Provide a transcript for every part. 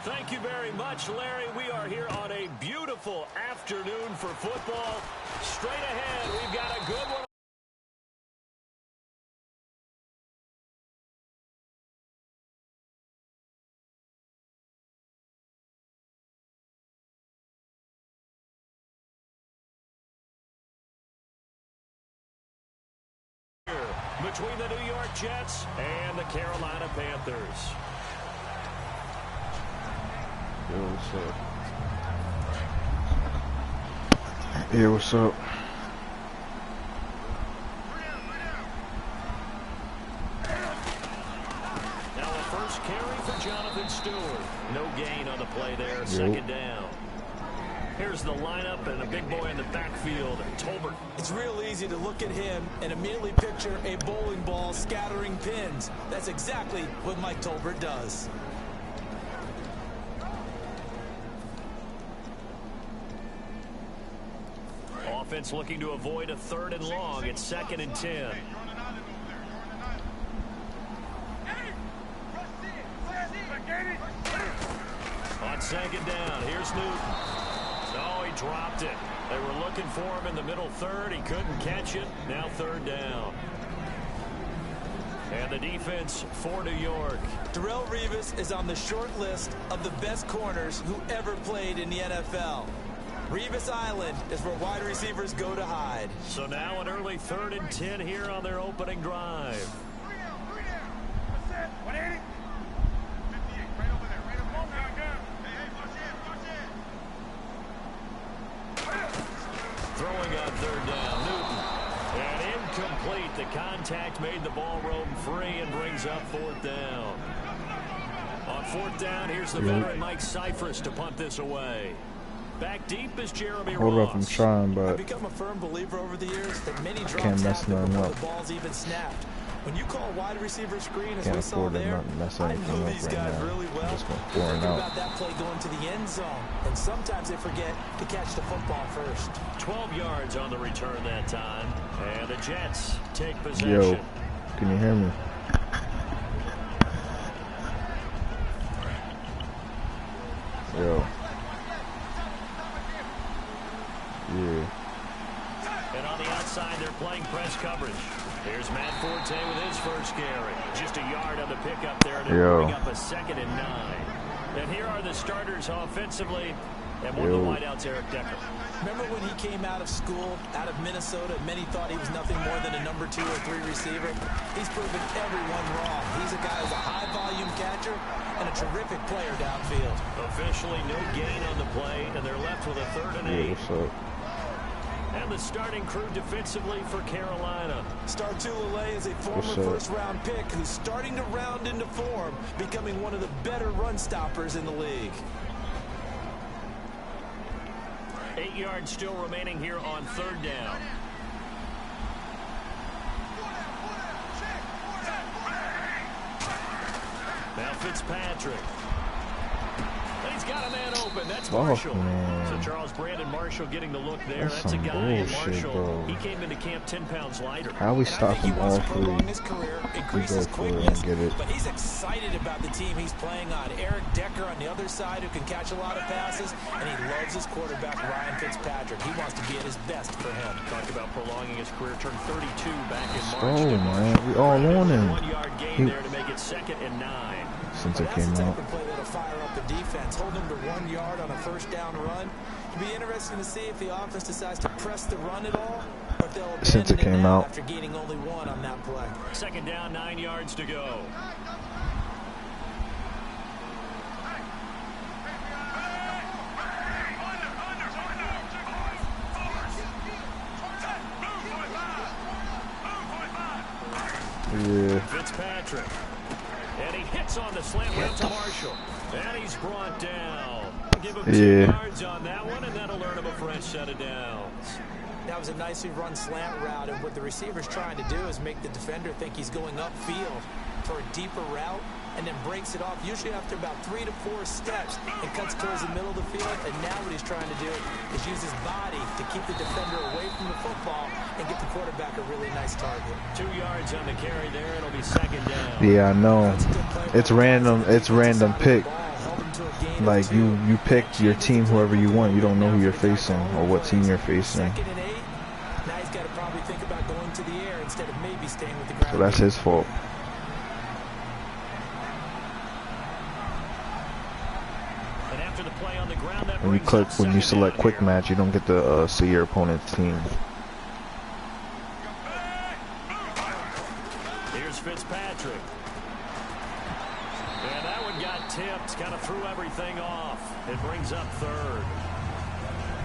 Thank you very much, Larry. We are here on a beautiful afternoon for football. Straight ahead, we've got a good one. Between the New York Jets and the Carolina Panthers. Yo, what's up? Yeah, what's up? Now a first carry for Jonathan Stewart. No gain on the play there. Second down. Here's the lineup and a big boy in the backfield, Tolbert. It's real easy to look at him and immediately picture a bowling ball scattering pins. That's exactly what Mike Tolbert does. Offense looking to avoid a 3rd and long. It's 2nd and 10. On 2nd down, here's Newton. Oh, he dropped it. They were looking for him in the middle 3rd. He couldn't catch it. Now 3rd down. And the defense for New York. Darrelle Revis is on the short list of the best corners who ever played in the NFL. Revis Island is where wide receivers go to hide. So now an early 3rd and 10 here on their opening drive. Throwing on 3rd down, Newton. And incomplete. The contact made the ball roam free and brings up 4th down. On 4th down, here's the veteran Mike Cyphers to punt this away. Back deep is Jeremy Ross. Hold up, I'm trying, but I've become a firm believer over the years that many drops can't mess happen nothing before up. the ball's even snapped. When you call wide receiver screen, as Can't we saw afford to there, not mess I anything know up these right guys now. really I'm well. just gonna They pour it think out. about that play going to the end zone, and sometimes they forget to catch the football first. 12 yards on the return that time, and the Jets take possession. Yo, can you hear me? Yo. Yeah. And on the outside, they're playing press coverage. Here's Matt Forte with his first carry. Just a yard on the pickup there to bring up a 2nd and 9. And here are the starters offensively. And one of the wideouts, Eric Decker. Remember when he came out of school, out of Minnesota, many thought he was nothing more than a number 2 or 3 receiver? He's proven everyone wrong. He's a guy who's a high-volume catcher and a terrific player downfield. Officially no gain on the play, and they're left with a 3rd and 8. Yeah, what's up? And the starting crew defensively for Carolina. Star Tulale is a former first-round pick who's starting to round into form, becoming one of the better run stoppers in the league. 8 yards still remaining here on 3rd down. Now Fitzpatrick. He's got a man open. That's Marshall. So Charles Brandon Marshall getting the look there. That's a guy in Marshall. Bro. He came into camp 10 pounds lighter. How we stop him all three? His career, increase go his for it quickness, and get it. but he's excited about the team he's playing on. Eric Decker on the other side who can catch a lot of passes, and he loves his quarterback, Ryan Fitzpatrick. He wants to be at his best for him. Talked about prolonging his career. Turned 32 back in March. Oh, man. We all on him. 1 yard gain there to make it 2nd and 9. Since it came That's the out. type of play that'll fire up the defense. Hold them to 1 yard on a first down run. It'll be interesting to see if the offense decides to press the run at all, or if they'll Since it abandon came now out. after gaining only 1 on that play. 2nd down, 9 yards to go. Yeah. Fitzpatrick. And he hits on the slant route to Marshall. And he's brought down. Give him 2 yards on that one, and that'll earn him a fresh set of downs. That was a nicely run slant route, and what the receiver's trying to do is make the defender think he's going upfield for a deeper route, and then breaks it off, usually after about 3 to 4 steps, and cuts towards the middle of the field. And now what he's trying to do is use his body to keep the defender away from the football and get the quarterback a really nice target. 2 yards on the carry there. It'll be 2nd down. Yeah, I know. It's random. It's random pick. to a gain Like of 2. you pick your team, whoever you want. You don't know who you're facing or what team you're facing. 2nd and 8. Now he's got to probably think about going to the air instead of maybe staying with the ground. So that's his fault. And after the play on the ground, that When you brings click, up when you 2nd select down quick here. match, you don't get to see your opponent's team. Here's Fitzpatrick. And that one got tipped, kind of threw everything off. It brings up 3rd.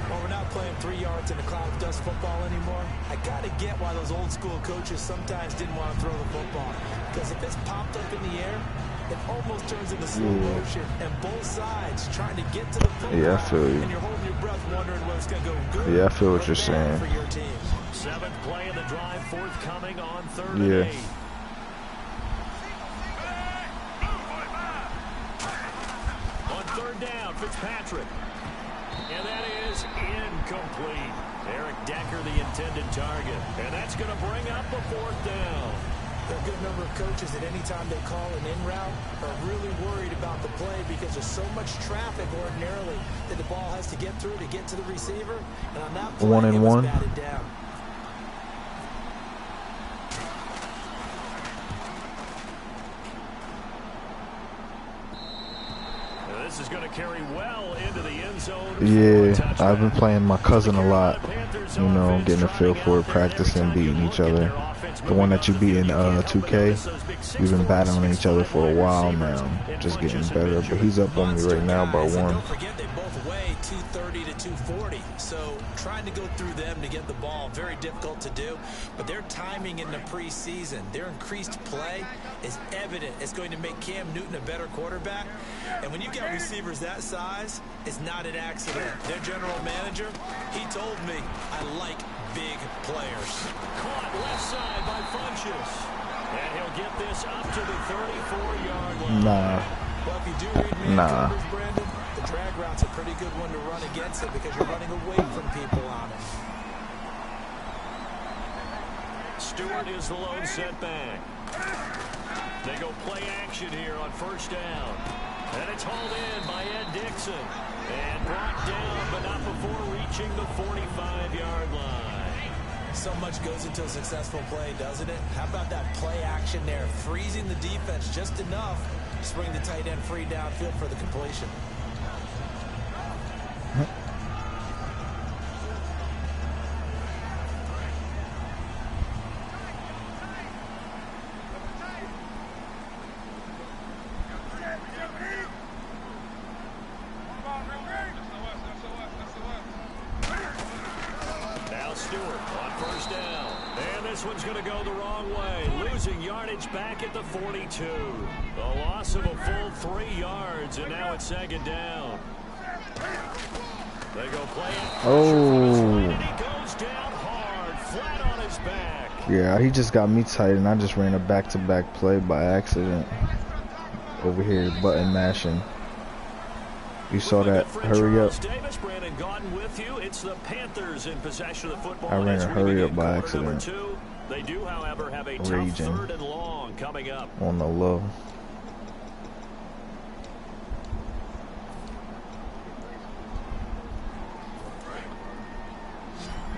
Well, we're not playing 3 yards in a cloud of dust football anymore. I got to get why those old school coaches sometimes didn't want to throw the football. Because if it's popped up in the air, it almost turns into slow motion. And both sides trying to get to the football. Yeah, I feel you. And you're holding your breath wondering whether it's going to go good. Yeah, I feel what or you're bad saying. For your team. 7th play of the drive, forthcoming on 3rd Yeah. and 8. On 3rd down, Fitzpatrick. And that is incomplete. Eric Decker, the intended target. And that's going to bring up a 4th down. There are a good number of coaches that any time they call an in route are really worried about the play because there's so much traffic ordinarily that the ball has to get through to get to the receiver. And on that play, 1 and it was 1. batted down. This is going to carry well into the end zone. Yeah, I've been playing my cousin a lot. You know, getting a feel for it, practicing, beating each other. The one that you beat in 2K, we've been battling each other for a while now, just getting better. But he's up on me right now by 1. Don't forget they both weigh 230 to 240, so trying to go through them to get the ball, very difficult to do. But their timing in the preseason, their increased play is evident. It's going to make Cam Newton a better quarterback. And when you've got receivers that size, it's not an accident. Their general manager, he told me, I like big players. Caught left side by Funchess. And he'll get this up to the 34-yard line. Nah. Well, if you do read man Nah. coverage, Brandon, the drag route's a pretty good one to run against it because you're running away from people on it. Stewart is the lone setback. They go play action here on 1st down. And it's hauled in by Ed Dixon. And brought down, but not before reaching the 45-yard line. So much goes into a successful play, doesn't it? How about that play action there? Freezing the defense just enough to bring the tight end free downfield for the completion. Now Stewart on 1st down. And this one's going to go the wrong way. Losing yardage back at the 42. A loss of a full 3 yards, and now it's 2nd down. They go play it. Oh. And he goes down hard, flat on his back. Yeah, he just got me tight, and I just ran a back-to-back play by accident. Over here, button mashing. You saw that hurry up. Davis, Brandon Gaudin with you. It's the Panthers in possession of the football. I ran a hurry up by Quarter number accident. 2. They do, however, have a tough Raging. 3rd and long coming up. On the low.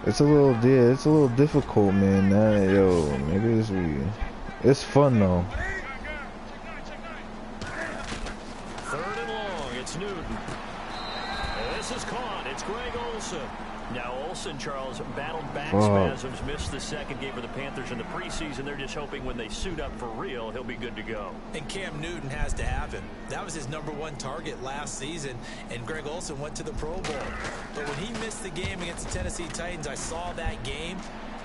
It's a little difficult, man. Yo, maybe it's fun though. 3rd and long, it's Newton. And this is caught. It's Greg Olsen. Now Olsen, Charles, battled back spasms, missed the 2nd game for the Panthers in the preseason. They're just hoping when they suit up for real, he'll be good to go. And Cam Newton has to have him. That was his #1 target last season, and Greg Olsen went to the Pro Bowl. But when he missed the game against the Tennessee Titans, I saw that game.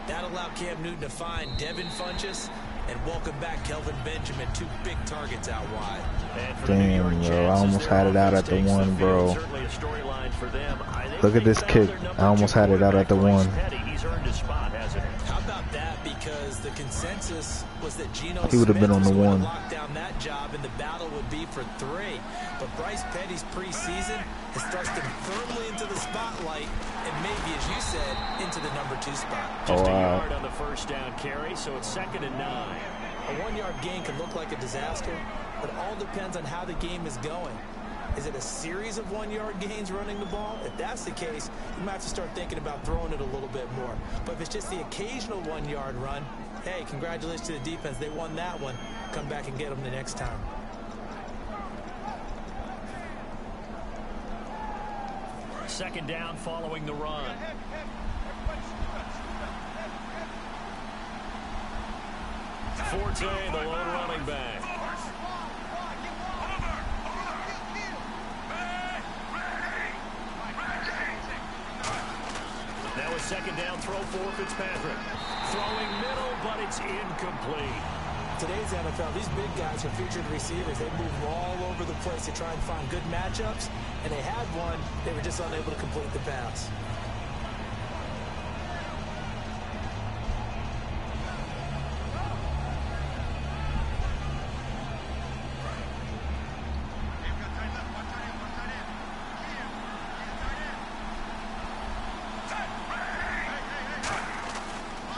That allowed Cam Newton to find Devin Funchess and welcome back Kelvin Benjamin, 2 big targets out wide. Damn, bro, I almost had it out at the 1, bro. Look at this kick. I almost had it out at the 1. How about that? Because the consensus was that Geno He would have been on the 1. lock down that job, and the battle would be for 3. But Bryce Petty's preseason has thrust him firmly into the spotlight, and maybe, as you said, into the #2 spot. Just a yard on the 1st down carry, so it's 2nd and 9. A 1-yard gain can look like a disaster, but it all depends on how the game is going. Is it a series of 1-yard gains running the ball? If that's the case, you might have to start thinking about throwing it a little bit more. But if it's just the occasional 1-yard run, hey, congratulations to the defense. They won that one. Come back and get them the next time. Second down following the run. Forte, the lone running back. Now a second down throw for Fitzpatrick. Throwing middle, but it's incomplete. Today's NFL, these big guys are featured receivers. They move all over the place to try and find good matchups, and they had one. They were just unable to complete the pass.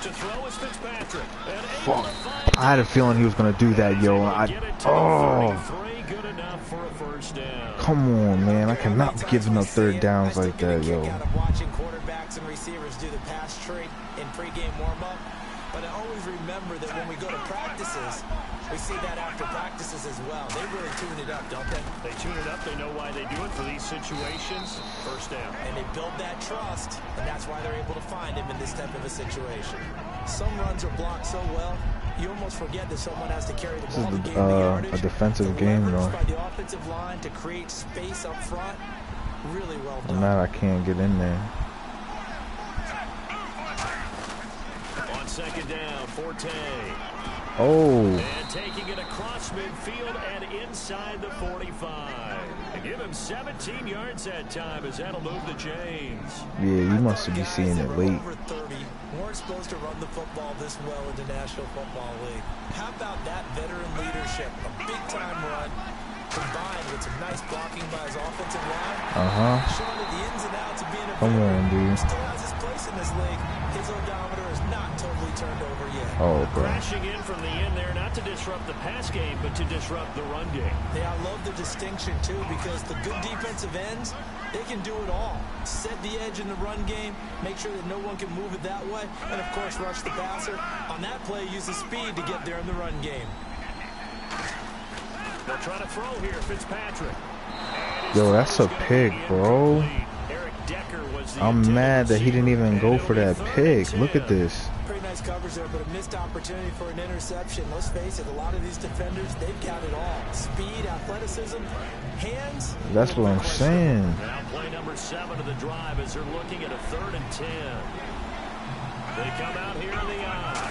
To throw is Fitzpatrick. Fuck. I had a feeling he was gonna do that, yo. Good enough for a first down. Come on, man. I cannot be giving up third downs like that, yo. Watching quarterbacks and receivers do the pass trade in pregame warm-up. But I always remember that when we go to practices, we see that after practices as well. They really tune it up, don't they? They tune it up. They know why they do it for these situations. First down. And they build that trust, and that's why they're able to find him in this type of a situation. Some runs are blocked so well, you almost forget that someone has to carry the ball to gain the yardage. A defensive game, though. By the offensive line to create space up front, really well done. I'm mad I can't get in there. On second down, Forte. Oh. And taking it across midfield and inside the 45. And give him 17 yards that time as that'll move the chains. Yeah, you must be seeing it late. Over 30 weren't supposed to run the football this well in the National Football League. How about that veteran leadership? A big-time run combined with some nice blocking by his offensive line. Showing the ins and outs of being a Come on, dude. Still has his place in this league. His odometer is not totally turned over yet. Oh, bro. Crashing in from the end there, not to disrupt the pass game, but to disrupt the run game. Yeah, I love the distinction, too, because the good defensive ends, they can do it all. Set the edge in the run game, make sure that no one can move it that way, and, of course, rush the passer. On that play, use the speed to get there in the run game. They'll try to throw here, Fitzpatrick. Yo, that's a pick, bro. I'm mad that he didn't even go for that pick. Look at this. Pretty nice coverage there, but a missed opportunity for an interception. Let's face it, a lot of these defenders, they've got it all. Speed, athleticism, hands. That's what I'm saying. Now play number 7 of the drive as they're looking at a 3rd and 10. They come out here in the eye.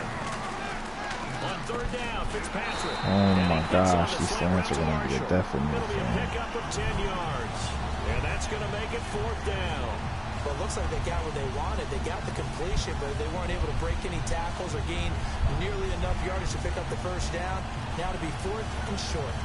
On 3rd down, Fitzpatrick. Oh my gosh, these slants are going to be a definite. It'll be a pickup of 10 yards. And that's going to make it 4th down. Well, it looks like they got what they wanted. They got the completion, but they weren't able to break any tackles or gain nearly enough yardage to pick up the first down. Now to be 4th and short.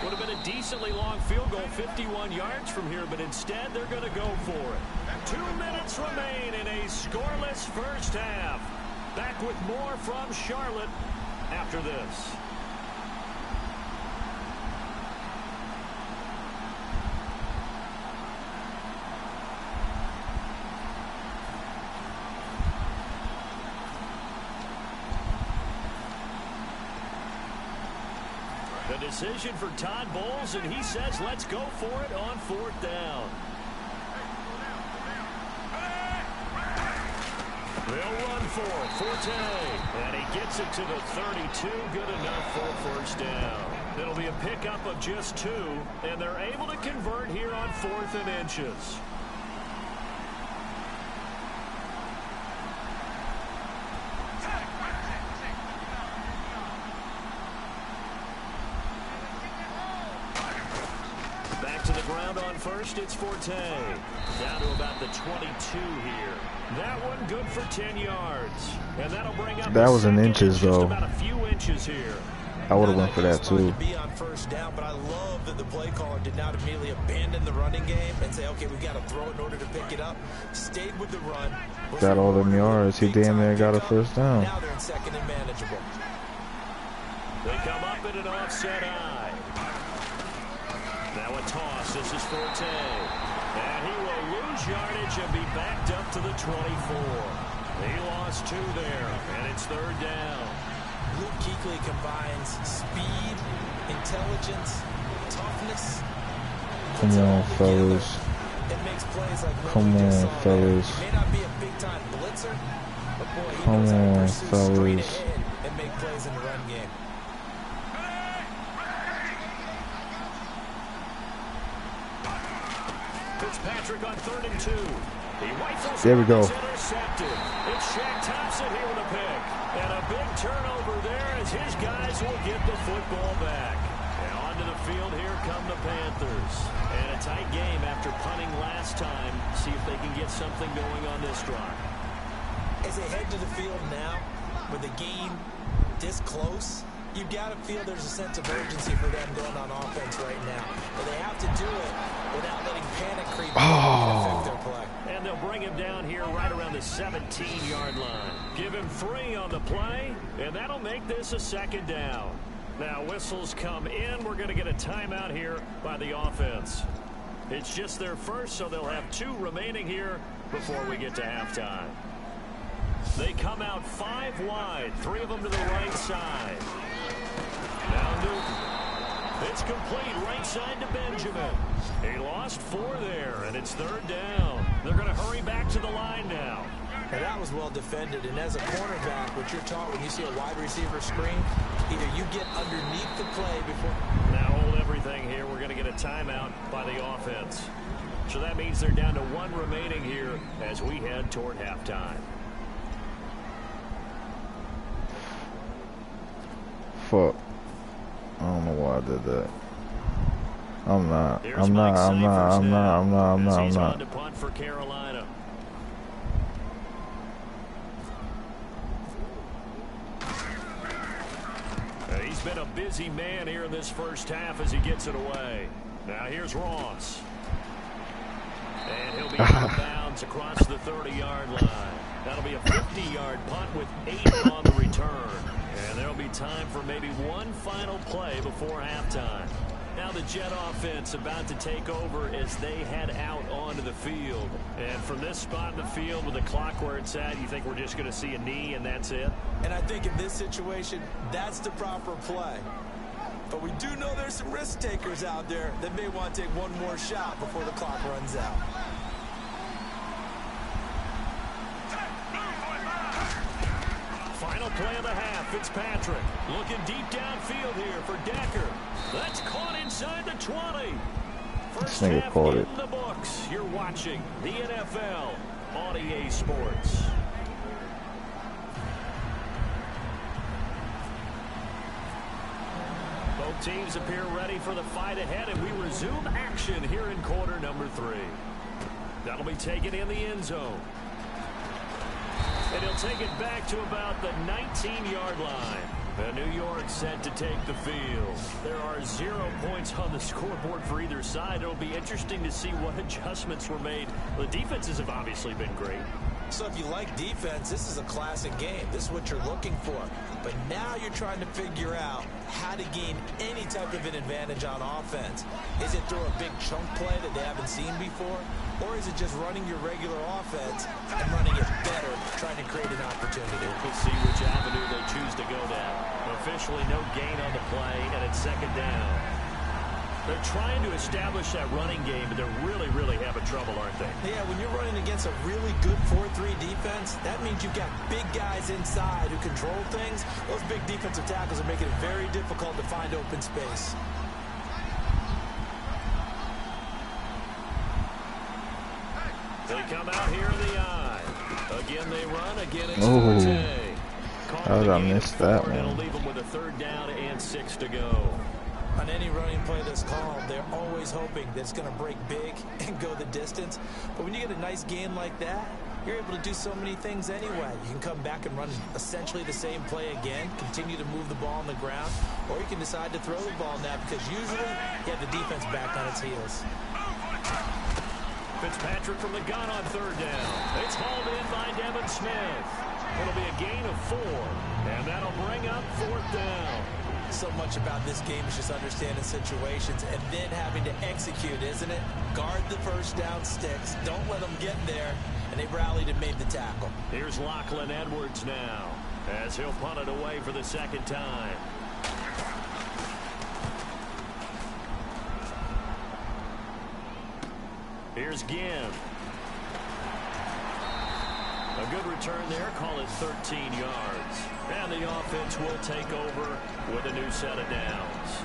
Would have been a decently long field goal, 51 yards from here, but instead they're going to go for it. 2 minutes remain in a scoreless first half. Back with more from Charlotte after this. The decision for Todd Bowles, and he says let's go for it on 4th down. They'll run for it, Forte, and he gets it to the 32, good enough for a first down. It'll be a pickup of just 2, and they're able to convert here on 4th and inches. Back to the ground on first, it's Forte. Down to about the 22 here. That one good for 10 yards. And that'll bring up that was in inches, though. About a few inches here. I would have went for that too. To be on first down, but I love that the play caller did not immediately abandon the running game and say, okay, we got to throw it in order to pick it up. Stayed with the run. Got all them yards. He damn near got a first down. Now they're in second and manageable. They come up in an offset eye. Now a toss. This is Forte. And he will lose yardage and be backed up to the 24. He lost 2 there, and it's third down. Luke Kuechly combines speed, intelligence, toughness. Come on, fellas. It makes plays like come on, fellas. He may not be a big-time blitzer, but boy, he come knows how to on, pursue fellas. straight ahead and make plays in the run game. Fitzpatrick on 3rd and 2. He rifles. There we go. Intercepted. It's Shaq Thompson here with a pick. And a big turnover there as his guys will get the football back. And onto the field here come the Panthers. And a tight game after punting last time. See if they can get something going on this drive. As they head to the field now, with the game this close, you've got to feel there's a sense of urgency for them going on offense right now. But they have to do it without letting panic creep in and affect their play. And they'll bring him down here right around the 17-yard line. Give him 3 on the play, and that'll make this a 2nd down. Now whistles come in. We're going to get a timeout here by the offense. It's just their first, so they'll have 2 remaining here before we get to halftime. They come out 5 wide, 3 of them to the right side. Now Newton. It's complete right side to Benjamin. He lost 4 there, and it's 3rd down. They're going to hurry back to the line now. And that was well defended. And as a cornerback, what you're taught when you see a wide receiver screen, either you get underneath the play before. Now hold everything here. We're going to get a timeout by the offense. So that means they're down to 1 remaining here as we head toward halftime. Fuck. I don't know why I did that. I'm not To punt for Carolina. He's been a busy man here in this first half as he gets it away. Now here's Ross. And he'll be out of bounds across the 30-yard line. That'll be a 50-yard punt with 8 on the return. And there'll be time for maybe one final play before halftime. Now the Jet offense about to take over as they head out onto the field. And from this spot in the field with the clock where it's at, you think we're just going to see a knee and that's it? And I think in this situation, that's the proper play. But we do know there's some risk takers out there that may want to take one more shot before the clock runs out. Final play of the half, Fitzpatrick looking deep downfield here for Decker. That's caught inside the 20. First half in the books. You're watching the NFL on EA Sports. Both teams appear ready for the fight ahead, and we resume action here in quarter number 3. That'll be taken in the end zone. And he'll take it back to about the 19-yard line. And New York set to take the field. There are 0 points on the scoreboard for either side. It'll be interesting to see what adjustments were made. The defenses have obviously been great. So if you like defense, this is a classic game. This is what you're looking for. But now you're trying to figure out how to gain any type of an advantage on offense. Is it through a big chunk play that they haven't seen before? Or is it just running your regular offense and running it better, trying to create an opportunity? We'll see which avenue they choose to go down. Officially no gain on the play, and it's 2nd down. They're trying to establish that running game, but they're really having trouble, aren't they? Yeah, when you're running against a really good 4-3 defense, that means you've got big guys inside who control things. Those big defensive tackles are making it very difficult to find open space. They come out here in the eye. Again they run, again it's Forte. I missed that one. It'll leave them with a 3rd down and 6 to go. On any running play that's called, they're always hoping that it's going to break big and go the distance. But when you get a nice game like that, you're able to do so many things anyway. You can come back and run essentially the same play again, continue to move the ball on the ground, or you can decide to throw the ball now because usually you have the defense back on its heels. Fitzpatrick from the gun on third down. It's hauled in by Devin Smith. It'll be a gain of 4, and that'll bring up fourth down. So much about this game is just understanding situations and then having to execute, isn't it? Guard the first down sticks. Don't let them get there. And they rallied and made the tackle. Here's Lachlan Edwards now as he'll punt it away for the second time. Here's Ginn. A good return there, call it 13 yards. And the offense will take over with a new set of downs.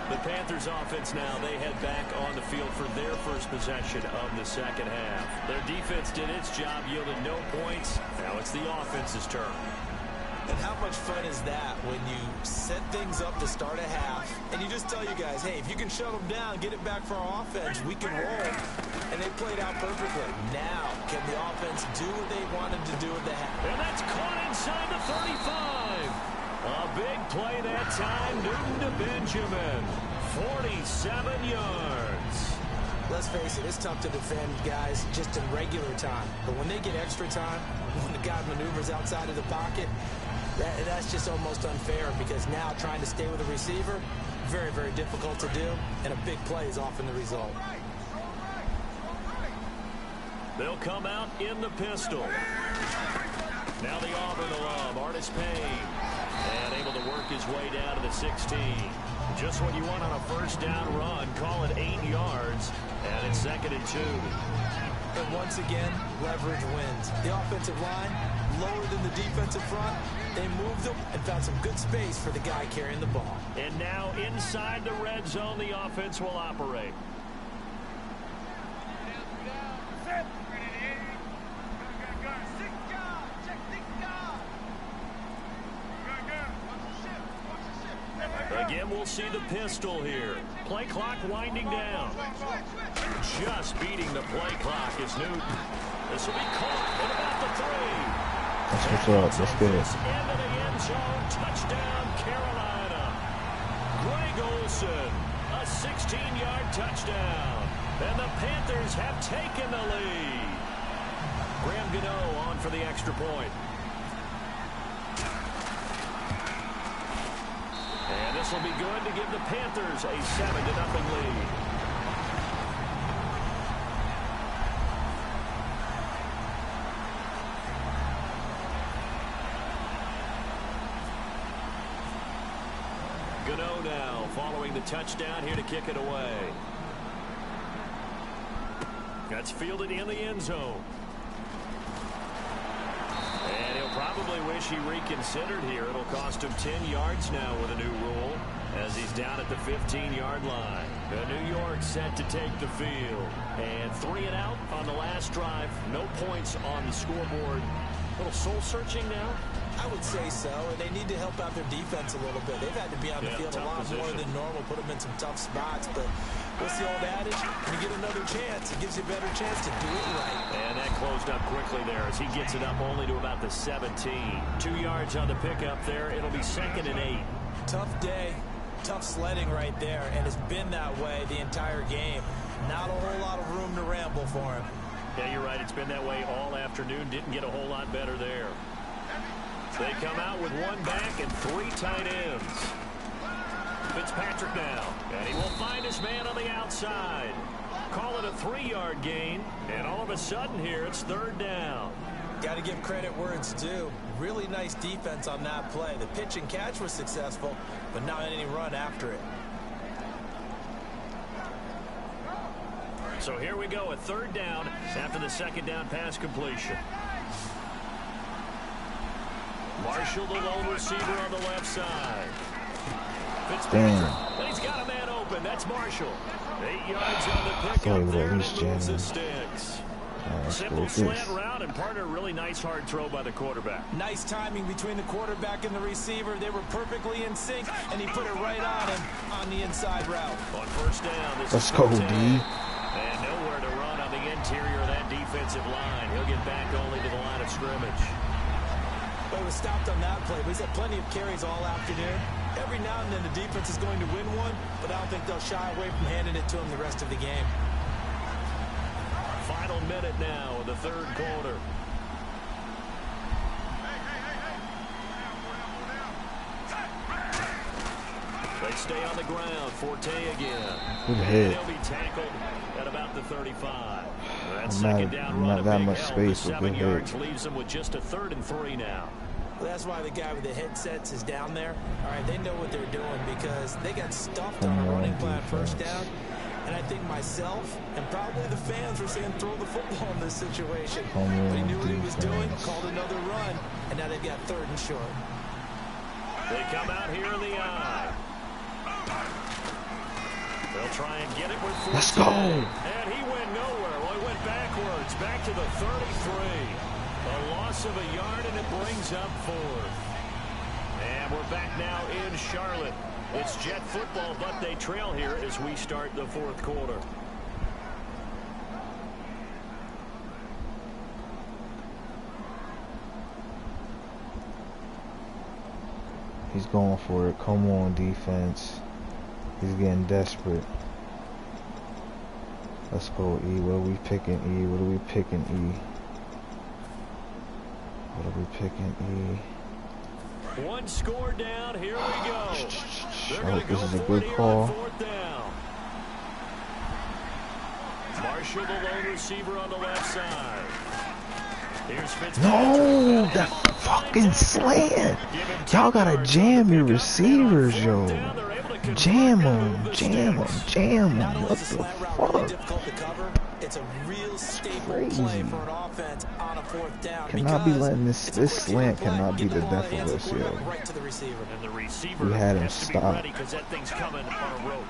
The Panthers offense now, they head back on the field for their first possession of the second half. Their defense did its job, yielded no points. Now it's the offense's turn. And how much fun is that when you set things up to start a half and you just tell you guys, hey, if you can shut them down, get it back for our offense, we can roll. And they played out perfectly. Now, can the offense do what they wanted to do at the half? And that's caught inside the 35. A big play that time, Newton to Benjamin. 47 yards. Let's face it, it's tough to defend guys just in regular time. But when they get extra time, when the guy maneuvers outside of the pocket, that's just almost unfair because now trying to stay with a receiver, very, very difficult to do, and a big play is often the result. They'll come out in the pistol. Now the Auburn alum, Artis Payne, and able to work his way down to the 16. Just what you want on a first down run, call it 8 yards, and it's 2nd and 2. And once again, leverage wins. The offensive line, lower than the defensive front, they moved them and found some good space for the guy carrying the ball. And now inside the red zone, the offense will operate. Again, we'll see the pistol here. Play clock winding down. Just beating the play clock is Newton. This will be caught at about the 3. That's what's up. That's good. Into the end zone. Touchdown, Carolina. Greg Olsen, a 16-yard touchdown. And the Panthers have taken the lead. Graham Gano on for the extra point. And this will be good to give the Panthers a 7-0 lead. Gano now following the touchdown here to kick it away. That's fielded in the end zone. And he'll probably wish he reconsidered here. It'll cost him 10 yards now with a new rule as he's down at the 15-yard line. New York set to take the field. And 3 and out on the last drive. No points on the scoreboard. A little soul-searching now? I would say so, and they need to help out their defense a little bit. They've had to be on the field a lot more than normal, put them in some tough spots. But what's the old adage? When you get another chance, it gives you a better chance to do it right. And that closed up quickly there as he gets it up only to about the 17. 2 yards on the pickup there. It'll be 2nd and 8. Tough day, tough sledding right there, and it's been that way the entire game. Not a whole lot of room to ramble for him. Yeah, you're right. It's been that way all afternoon. Didn't get a whole lot better there. They come out with 1 back and 3 tight ends. Fitzpatrick now, and he will find his man on the outside. Call it a 3-yard gain, and all of a sudden here it's 3rd down. Got to give credit where it's due. Really nice defense on that play. The pitch and catch was successful, but not any run after it. So here we go, a 3rd down after the 2nd down pass completion. Marshall, the lone receiver on the left side. Fitzpatrick, and he's got a man open. That's Marshall. 8 yards on the pickup there to lose the sticks. Simple slant route and partner, really nice hard throw by the quarterback. Nice timing between the quarterback and the receiver. They were perfectly in sync, and he put it right on him on the inside route. On 1st down, this Let's go, D. And nowhere to run on the interior of that defense. offensive line. He'll get back only to the line of scrimmage. Well, he was stopped on that play, but he's had plenty of carries all afternoon. Every now and then the defense is going to win one, but I don't think they'll shy away from handing it to him the rest of the game. Final minute now of the third quarter. They stay on the ground. Forte again. Good hit. He'll be tackled at about the 35. Not that much space, but good hit. Leaves him with just a 3rd and 3 now. Well, that's why the guy with the headsets is down there. All right, they know what they're doing because they got stuffed on a running play on first down. And I think myself and probably the fans were saying throw the football in this situation. But he knew what he was doing, called another run, and now they've got 3rd and short. They come out here in the eye. They'll try and get it with 14. Let's go. And he went nowhere. Well, he went backwards, back to the 33. A loss of a yard, and it brings up 4th. And we're back now in Charlotte. It's Jet football, but they trail here as we start the 4th quarter. He's going for it. Come on, defense. He's getting desperate. Let's go, E. What are we picking, E? What are we picking, E? What are we picking, E? One score down. Here we go. Oh, this is a good call. Marshall, the lone receiver on the left side. Here's Fitzpatrick. No, that fucking slant. Y'all gotta jam your receivers, yo. Jam them, jam them, jam them. What the fuck? It's a real staple play for an offense on a 4th down. Cannot be letting this slant cannot be the death of us, yo. We had him stop. Because that thing's coming on a rope.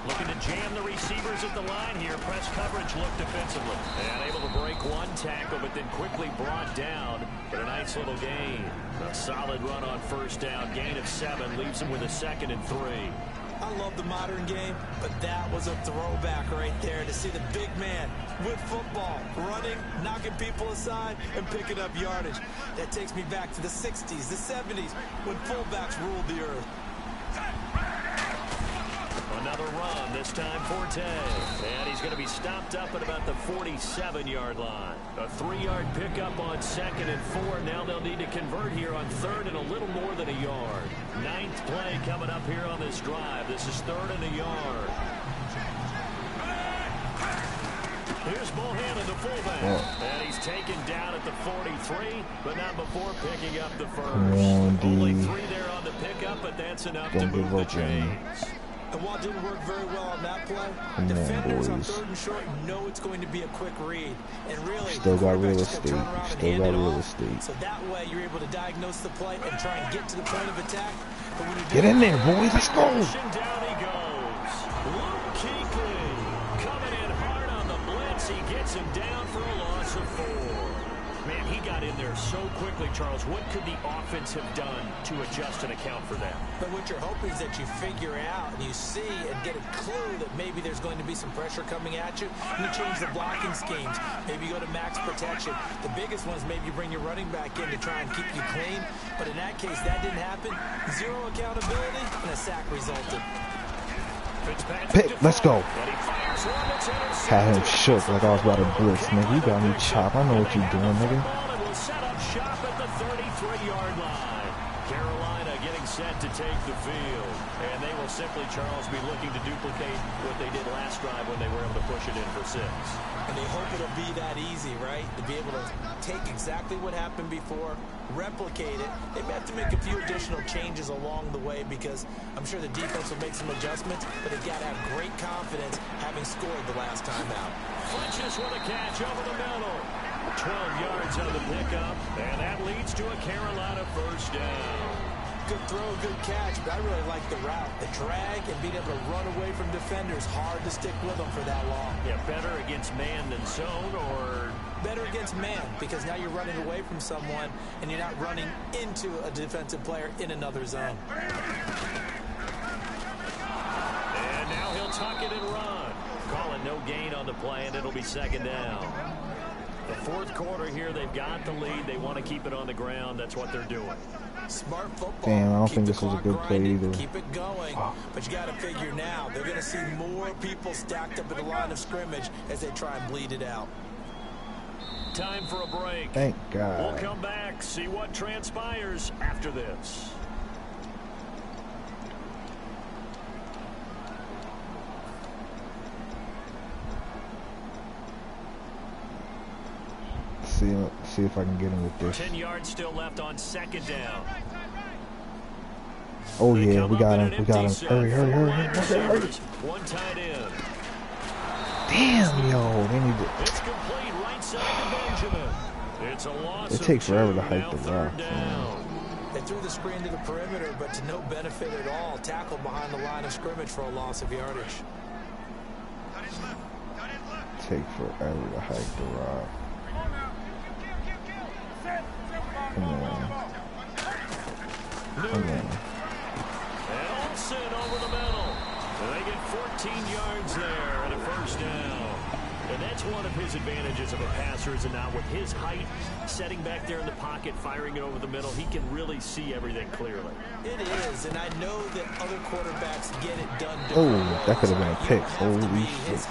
Looking to jam the receivers at the line here. Press coverage look defensively. And able to break one tackle, but then quickly brought down. But a nice little gain. A solid run on first down. Gain of 7 leaves him with a 2nd and 3. I love the modern game, but that was a throwback right there to see the big man with football, running, knocking people aside, and picking up yardage. That takes me back to the 60s, the 70s, when fullbacks ruled the earth. Another run, this time Forte. And he's going to be stopped up at about the 47-yard line. A 3-yard pickup on 2nd and 4. Now they'll need to convert here on 3rd and a little more than a yard. 9th play coming up here on this drive. This is 3rd and a yard. Here's Bohannon, the fullback. And he's taken down at the 43, but not before picking up the first. Only 3 there on the pickup, but that's enough to move the chains. And while it didn't work very well on that play, defenders on 3rd and short know it's going to be a quick read. And really, still got real estate. Still got real estate. So that way, you're able to diagnose the play and try and get to the point of attack. But when you get in there, boy. Let's go. Down he goes. Luke Kuechly coming in hard on the blitz. He gets him down for a loss of 4. Man, he got in there so quickly, Charles. What could the offense have done to adjust and account for that? But what you're hoping is that you figure out and you see and get a clue that maybe there's going to be some pressure coming at you, and you change the blocking schemes. Maybe you go to max protection. The biggest one is maybe you bring your running back in to try and keep you clean. But in that case, that didn't happen. 0 accountability, and a sack resulted. Pick, let's go. Had him shook like I was about to blitz, nigga. You got me chopped. I know what you're doing, nigga. Set up shop at the 33-yard line. Carolina getting set to take the field. And they will simply, Charles, be looking to duplicate what they did last drive when they were able to push it in for 6. And they hope it'll be that easy, right? To be able to take exactly what happened before, replicate it. They may have to make a few additional changes along the way because I'm sure the defense will make some adjustments, but they got to have great confidence having scored the last time out. Fletches with a catch over the middle. 12 yards on the pickup, and that leads to a Carolina first down. Good throw, good catch, but I really like the route. The drag and being able to run away from defenders. Hard to stick with them for that long. Yeah, better against man than zone, or... Better against man, because now you're running away from someone, and you're not running into a defensive player in another zone. And now he'll tuck it and run. Calling no gain on the play, and it'll be 2nd down. The fourth quarter here, they've got the lead. They want to keep it on the ground. That's what they're doing. Smart football. Damn, I don't think this was a good play either. Keep it going. But you got to figure now, they're going to see more people stacked up at the line of scrimmage as they try and bleed it out. Time for a break. Thank God. We'll come back, see what transpires after this. See if I can get him with this. 10 yards still left on second down. Oh yeah, we got him. We got him. Hurry. One tight end. Damn, yo, they need to. It's complete right side to Benjamin. It's a loss. It takes forever to hike the rock. They threw the screen to the perimeter, but to no benefit at all. Tackled behind the line of scrimmage for a loss of yardage. Take forever to hike the rock. Come on. And Olsen over the middle. And they get 14 yards there and a first down. And that's one of his advantages of a passer, is it not? With his height, setting back there in the pocket, firing it over the middle, he can really see everything clearly. It is, and I know that other quarterbacks get it done. Oh, that could have been a pick. Holy shit.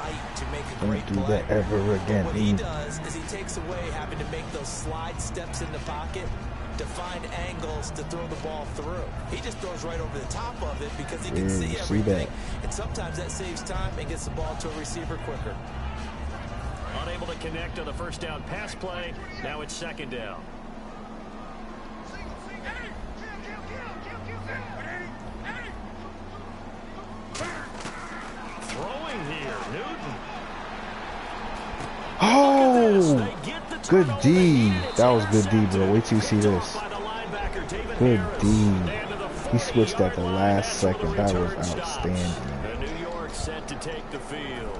Don't do that ever again. What he does is he takes away having to make those slide steps in the pocket to find angles to throw the ball through. He just throws right over the top of it because he can see everything. And sometimes that saves time and gets the ball to a receiver quicker. Unable to connect on the first down pass play. Now it's second down. Throwing here, Newton. Oh, good D. That was good D, bro. Wait till you see this. Good D. He switched at the last second. That was outstanding.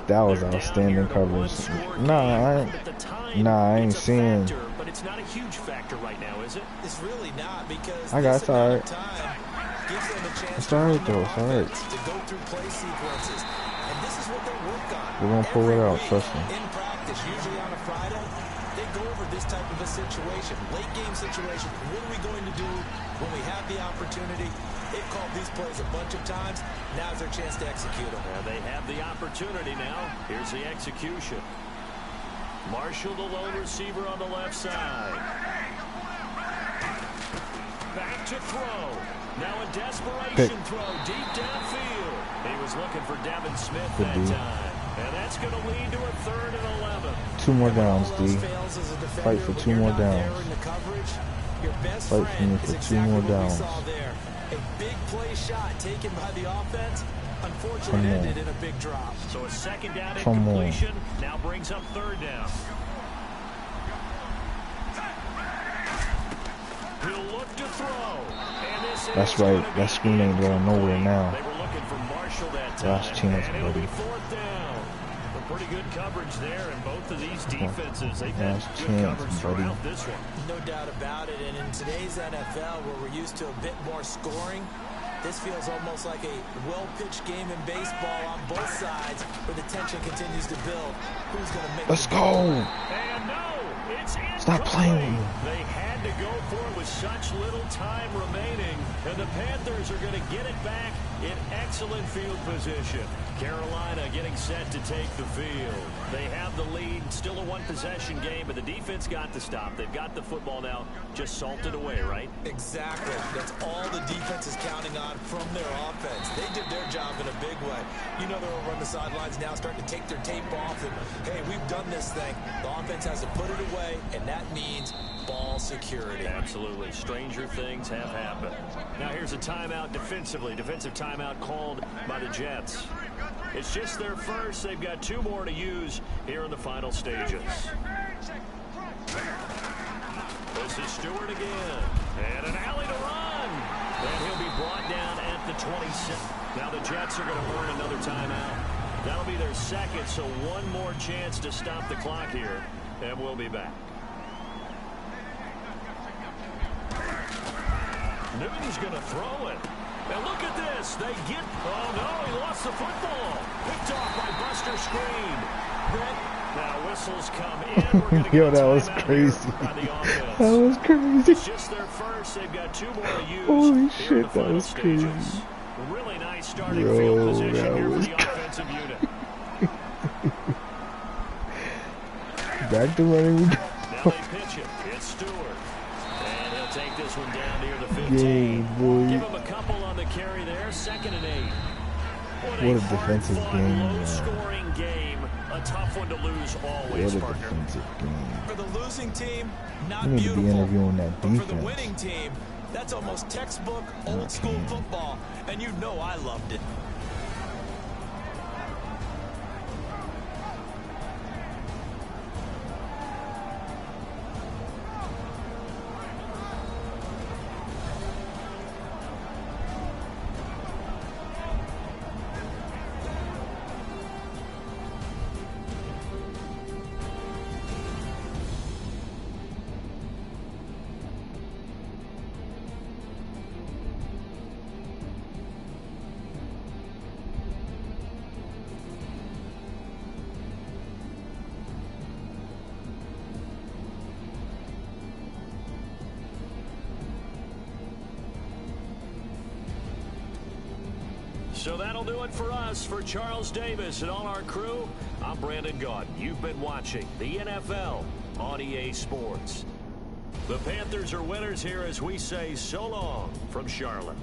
That was outstanding coverage. Nah, I ain't seeing. But it's not a huge factor right now, is it? It's really not, because I got it's all right. Gives them a chance it's all right though. It's all right. To go through play sequences, and this is what they work on. We're gonna pull it out. Trust me. In practice, usually on a Friday, they go over this type of a situation, late game situation. What are we going to do when we have the opportunity? They've called these plays a bunch of times. Now's their chance to execute them. Yeah, they have the opportunity now. Here's the execution. Marshall, the lone receiver on the left side. Back to throw. Now a desperation throw deep downfield. He was looking for Devin Smith that time. And that's going to lead to a 3rd and 11. 2 more downs, D. Fight for 2 more downs. Fight for me for 2 more downs. A big play shot taken by the offense. Unfortunately, ended in a big drop. So a second down incompletion now brings up 3rd down. He'll look to throw. And this That's right. That screen ain't going nowhere now. They were looking for Marshall that time. Last chance, buddy. 4th down. Pretty good coverage there, and both of these defenses, they've had good coverage throughout this one. No doubt about it, and in today's NFL, where we're used to a bit more scoring, this feels almost like a well-pitched game in baseball on both sides, where the tension continues to build. Who's going to make Let's go! And no, it's stop playing with me. They had to go for it with such little time remaining, and the Panthers are going to get it back in excellent field position. Carolina getting set to take the field. They have the lead, still a one-possession game, but the defense got to stop. They've got the football now, just salted away, right? Exactly. That's all the defense is counting on from their offense. They did their job in a big way. You know they're over on the sidelines now, starting to take their tape off, and, hey, we've done this thing. The offense has to put it away, and that means ball security. Absolutely. Stranger things have happened. Now here's a timeout defensively. Defensive timeout called by the Jets. It's just their first. They've got 2 more to use here in the final stages. This is Stewart again. And an alley to run. And he'll be brought down at the 26. Now the Jets are going to earn another timeout. That'll be their second, so one more chance to stop the clock here. And we'll be back. Newton's going to throw it. And look at this. They get... Oh, no, he lost the football. Picked off by Buster Screen. Brett, Now whistles come in. We're gonna Yo, get a that was timeout crazy. here by the offense. That was crazy. It's just their first. They've got 2 more to use. Holy here in shit, the that final was stages. crazy. Really nice starting Yo, field position that here for was the offensive unit. Back to running. Now they pitch it. It's Stewart. And he'll take this one down near the 15. Game, boy. Give him a couple on the carry there. 2nd and 8. What a defensive game, man. Low-scoring game. A tough one to lose always, What a partner. defensive game. For the losing team, not You need to be beautiful. interviewing that But for the defense. winning team, that's almost textbook old school football. And you know I loved it. So that'll do it for us. For Charles Davis and all our crew, I'm Brandon Gaudin. You've been watching the NFL on EA Sports. The Panthers are winners here as we say so long from Charlotte.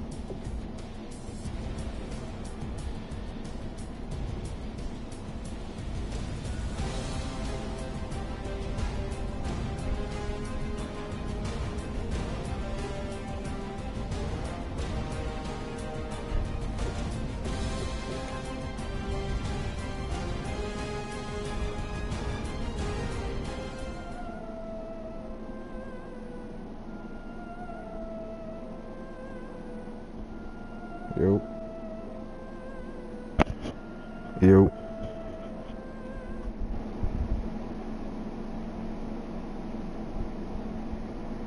Yo. Yo.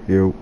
Yo.